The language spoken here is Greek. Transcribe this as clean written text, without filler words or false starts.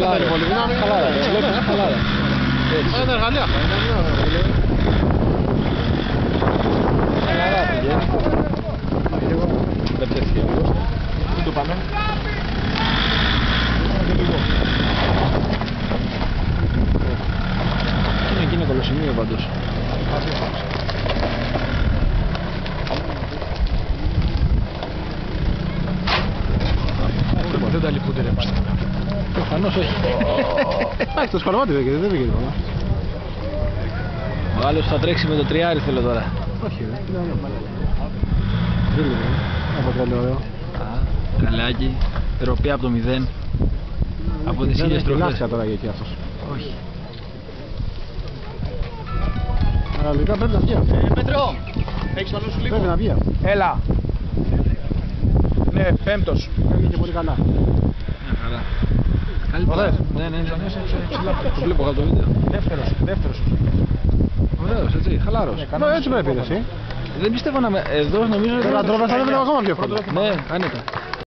Χαλάρα. Χαλάρα. Είναι εργαλεία. Δεν πέφτει λίγο. Πού το πάμε? Είναι κολοσσιμείο πάντως. Δεν τα λυπούνται ρε μας. Προφανώς όχι. Εντάξει, το σκορμάτι δεν πήγε τίποτα. Ο άλλος θα τρέξει με το τριάρι θέλω τώρα. Όχι ρε, είναι άλλο. Δεν είναι, από τρέλο ωραίο. Καλάκι, τροπή από το 0. Από τις ίδιες τροφές. Λάσια τώρα για εκεί αυτός. Όχι. Αναλογικά πρέπει να βγει αυτό. Πέτρο, έχεις το νου σου λίγο? Πρέπει να βγει. Έλα. Ναι, πέμπτος. Κάνει και πολύ καλά. Μια χαρά. Καλύτερα. Ναι, το βλέπω κάτω το βίντεο. Δεύτερος. Ωραίος, έτσι, χαλάρος. Έτσι πρέπει εσύ. Δεν πιστεύω να με... Εδώ νομίζω... Τώρα τρώμε θα είναι ακόμα πιο εύκολο. Ναι, άνετα.